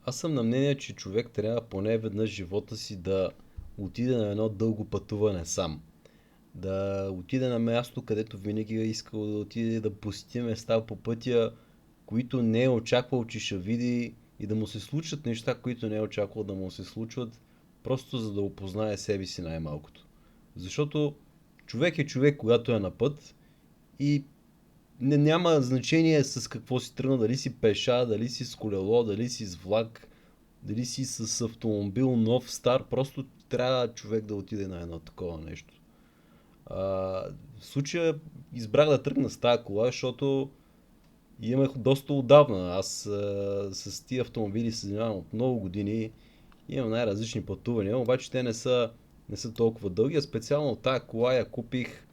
Аз съм на мнение, че човек трябва поне веднъж в живота си да отиде на едно дълго пътуване сам. Да отиде на място, където винаги е искал да отиде, да посети места по пътя, които не е очаквал, че ще види и да му се случат неща, които не е очаквал да му се случват, просто за да опознае себе си най-малкото. Защото човек е човек, когато е на път и няма значение с какво си тръгна, дали си пеша, дали си с колело, дали си с влак, дали си с автомобил нов, стар, просто трябва човек да отиде на едно такова нещо. А, в случая избрах да тръгна с тази кола, защото имах доста отдавна. Аз с тия автомобили се занимавам от много години. Имам най-различни пътувания, обаче те не са толкова дълги. А специално тази кола я купих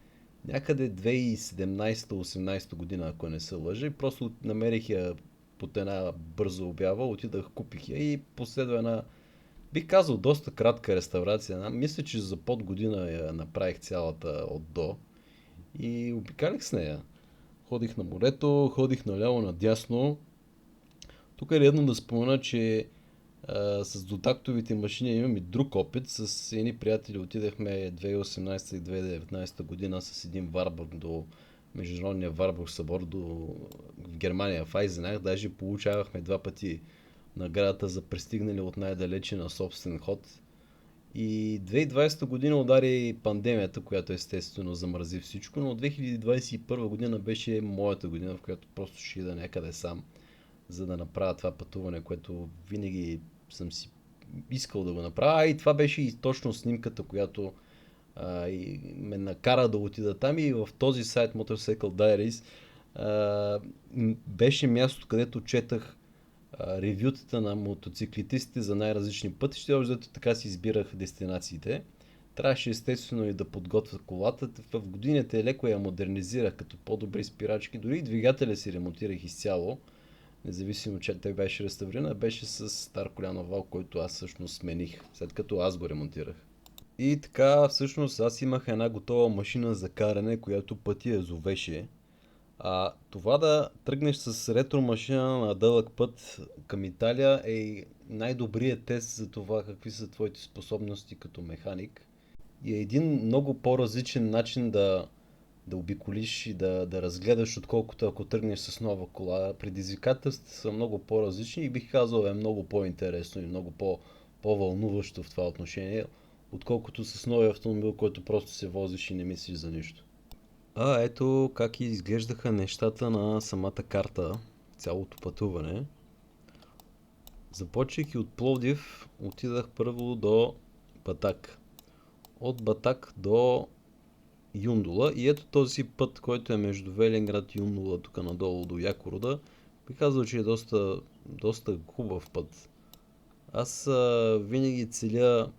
някъде 2017-18 година, ако не се лъжа. И просто намерих я под една бърза обява, отидах, купих я и последва една, бих казал, доста кратка реставрация. Мисля, че за под година я направих цялата от до и обикалих с нея. Ходих на морето, ходих наляво надясно. Тук е редно да спомена, че с дотактовите машини имам и друг опит. С едни приятели отидахме 2018 и 2019 година с един Варбург до Международния Варбург събор в Германия, в Айзенах. Даже получавахме два пъти наградата за пристигнали от най-далече на собствен ход. И 2020 година удари пандемията, която естествено замрази всичко, но 2021 година беше моята година, в която просто ще ида някъде сам, за да направя това пътуване, което винаги съм си искал да го направя. И това беше и точно снимката, която и ме накара да отида там, и в този сайт Motorcycle Diaries а, беше място, където четах ревютата на мотоциклетистите за най-различни пътища. Общо така си избирах дестинациите. Трябваше естествено и да подготвя колата. В годините леко я модернизирах като по-добри спирачки. Дори и двигателя си ремонтирах изцяло. Независимо, че той беше реставриран, беше с стар колянов вал, който аз всъщност смених, след като аз го ремонтирах. И така, всъщност, аз имах една готова машина за каране, която пътя я зовеше. А това да тръгнеш с ретро машина на дълъг път към Италия е най-добрият тест за това какви са твоите способности като механик. И е един много по-различен начин да обиколиш и да разгледаш, отколкото ако тръгнеш с нова кола. Предизвикателствата са много по-различни и бих казал е много по-интересно и много по-вълнуващо в това отношение, отколкото с новия автомобил, който просто се возиш и не мислиш за нищо. Ето как изглеждаха нещата на самата карта, цялото пътуване. Започвайки от Пловдив, отидах първо до Батак. От Батак до Юндола, и ето този път, който е между Велинград и Юндола, тук надолу до Якорода, би казал, че е доста хубав път. Аз винаги целя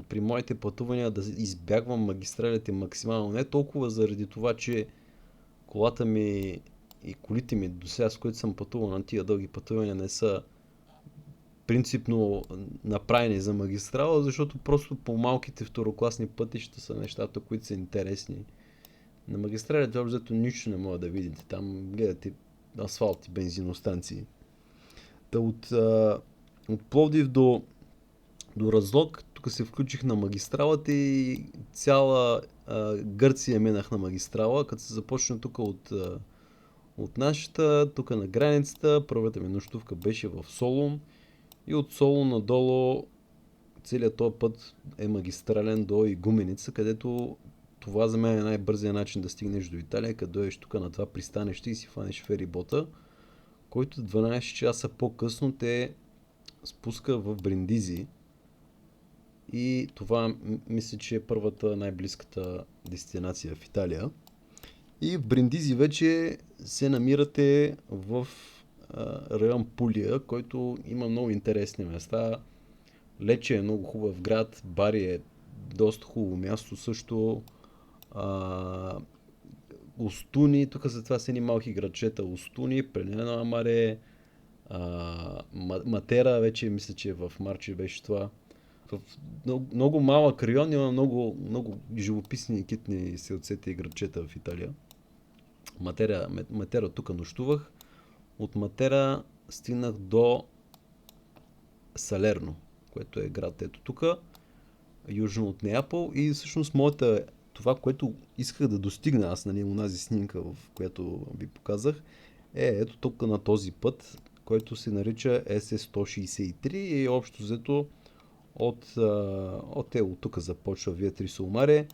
при моите пътувания да избягвам магистралите максимално. Не толкова заради това, че колата ми и колите ми до сега, с които съм пътувал на тия дълги пътувания, не са принципно направени за магистрала, защото просто по малките второкласни пътища са нещата, които са интересни. На магистралите общо нищо не мога да видите. Там гледате асфалт и бензиностанции. Та от Пловдив до Разлог, тук се включих на магистралата и цяла Гърция минах на магистрала, като се започна тук от нашата, тук на границата. Първата ми нощувка беше в Солун и от Солун надолу целият този път е магистрален до Игуменица, където това за мен е най-бързият начин да стигнеш до Италия, като дойдеш тук на това пристанище и си фанеш ферибота, който 12 часа по-късно те спуска в Бриндизи. И това мисля, че е първата най-близката дестинация в Италия. И в Бриндизи вече се намирате в район Пулия, който има много интересни места. Лече е много хубав град, Бари е доста хубаво място също. А, Остуни, тук за това са едни малки градчета. Остуни, Пренена Амаре, Матера, вече мисля, че в Марчи беше това. В много малък район има много живописни и китни селцета и градчета в Италия. Матера тук нощувах. От Матера стигнах до Салерно, което е град ето тук, южно от Неапол и всъщност това, което исках да достигна аз, нали, онази снимка, в която ви показах, ето тук на този път, който се нарича СС-163 и общо взето от тук започва Вия Трисулмаре,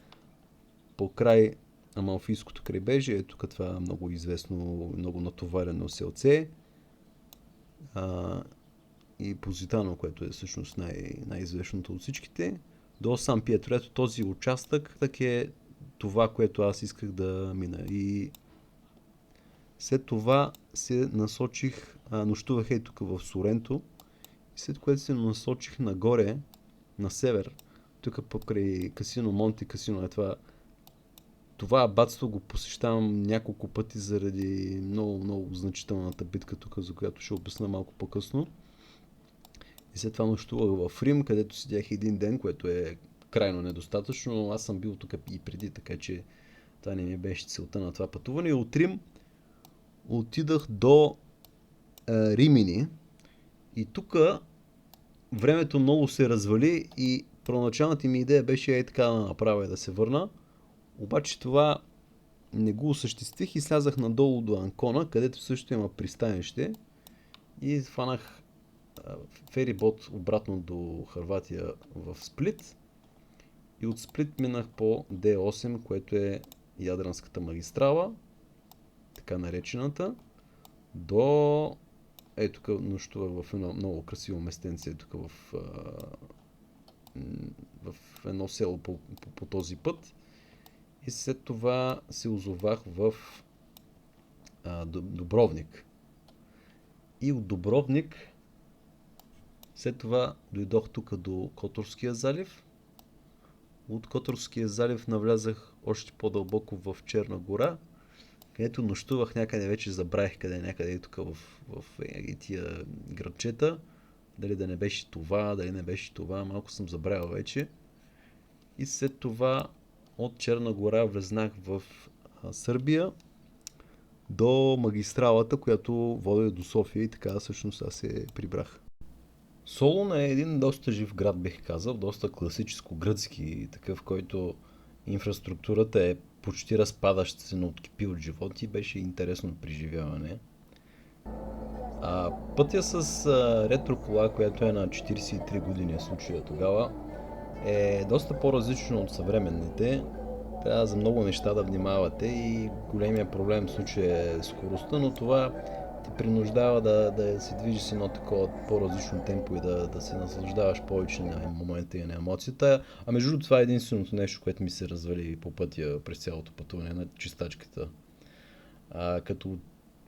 по край Амалфийското крайбрежие, ето тук това много известно, много натоварено селце и Позитано, което е всъщност най-известното от всичките, до Сан Пиетро. Ето този участък е това, което аз исках да мина. И след това се насочих, нощувах тук в Соренто, след което се насочих нагоре, на север, тук покрай Касино Монте, Касино е това абатство го посещавам няколко пъти заради много, много значителната битка тук, за която ще обясна малко по-късно. И след това нощувах в Рим, където седях един ден, което е крайно недостатъчно, но аз съм бил тук и преди, така че това не ми беше целта на това пътуване. И от Рим отидах до Римини и тук времето много се развали и първоначалната ми идея беше така да направя да се върна. Обаче това не го осъществих и слязах надолу до Анкона, където също има пристанище и фанах ферибот обратно до Хърватия в Сплит и от Сплит минах по D8, което е Ядранската магистрала, така наречената, до тук нощувах в едно много красиво местенце тук в едно село по този път. И след това се озовах в Дубровник. И от Дубровник след това дойдох тук до Которския залив. От Которския залив навлязах още по-дълбоко в Черна гора, където нощувах някъде, вече забравих къде е, някъде тук в тия градчета. Дали да не беше това, дали не беше това, малко съм забравил вече. И след това от Черна гора влезнах в Сърбия до магистралата, която води до София и така всъщност аз се прибрах. Солун е един доста жив град, бих казал, доста класическо гръцки, такъв, който инфраструктурата е почти разпадаща се, но откипи от живот и беше интересно преживяване. Пътя с ретро-кола, която е на 43 години в случая тогава, е доста по-различно от съвременните. Трябва за много неща да внимавате и големия проблем в случая е скоростта, но това те принуждава да се движи с едно такова по-различно темпо и да се наслаждаваш повече на момента и на емоцията. А между другото това е единственото нещо, което ми се развали по пътя през цялото пътуване на чистачката. Като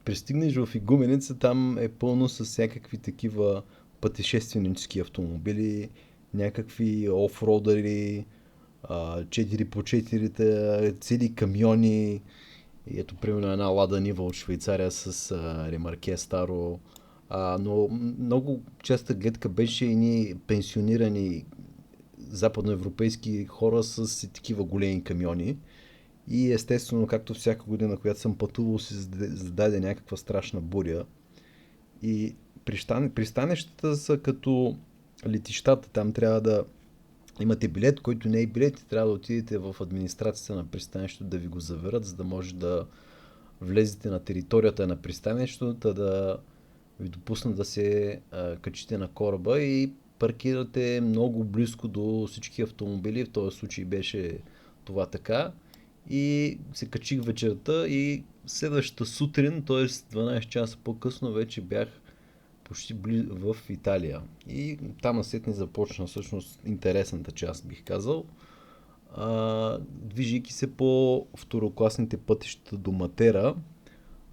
пристигнеш в Игуменица, там е пълно с всякакви такива пътешественически автомобили, някакви офродери, 4x4, цели камиони. И ето, примерно, една Лада Нива от Швейцария с ремарке старо. Но много честа гледка беше и пенсионирани западноевропейски хора с такива големи камиони. И естествено, както всяка година, която съм пътувал, се зададе някаква страшна буря. И пристанищата са като летищата. Там трябва да имате билет, който не е билет и трябва да отидете в администрацията на пристанището да ви го заверят, за да може да влезете на територията на пристанището, да ви допуснат да се качите на кораба и паркирате много близко до всички автомобили. В този случай беше това така. И се качих вечерта и следващата сутрин, т.е. 12 часа по-късно, вече бях почти в Италия. И там насетне започна всъщност интересната част, бих казал. Движейки се по второкласните пътища до Матера,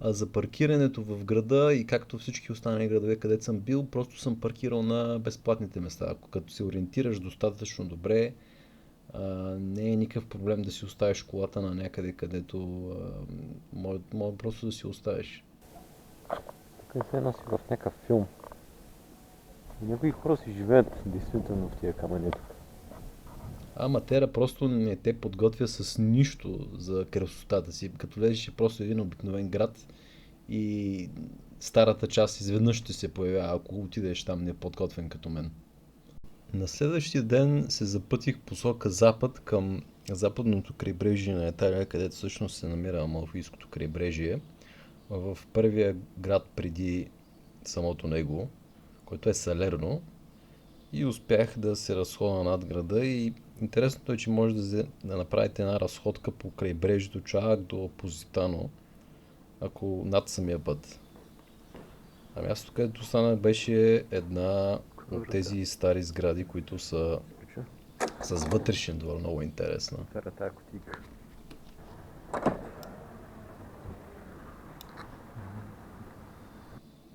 за паркирането в града и както всички останали градове, където съм бил, просто съм паркирал на безплатните места. Ако като се ориентираш достатъчно добре, не е никакъв проблем да си оставиш колата на някъде, където може просто да си оставиш. Тук е една си в някакъв филм. Някои хора си живеят действително в тия камъни. Матера просто не те подготвя с нищо за красотата си. Като влезеш е просто един обикновен град и старата част изведнъж ще се появява, ако отидеш там неподготвен като мен. На следващия ден се запътих посока запад към западното крайбрежие на Италия, където всъщност се намира Амалфийското крайбрежие, в първия град преди самото него, който е Салерно, и успях да се разходя над града и интересното е, че може да направите една разходка по крайбрежието чак до Позитано, ако над самия път. А мястото, където стана, беше една от тези стари сгради, които са с вътрешен двор, много интересна. Тая кутийка.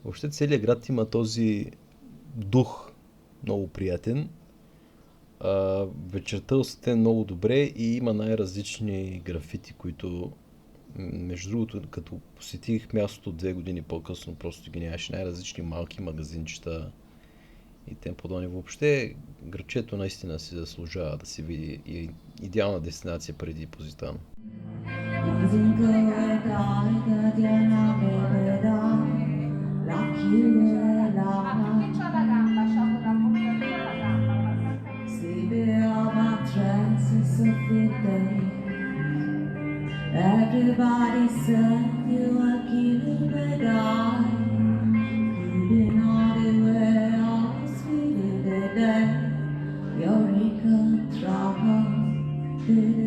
Въобще целият град има този дух много приятен. Вечерта осветен много добре и има най-различни графити, които между другото, като посетих мястото 2 години по-късно, просто ги нямаше, най-различни малки магазинчета и тем подобни. Въобще градчето наистина си заслужава да се види и е идеална дестинация преди Позитано. Everybody said you were killing me, die. Couldn't hold it where I was feeling the day. You're in trouble.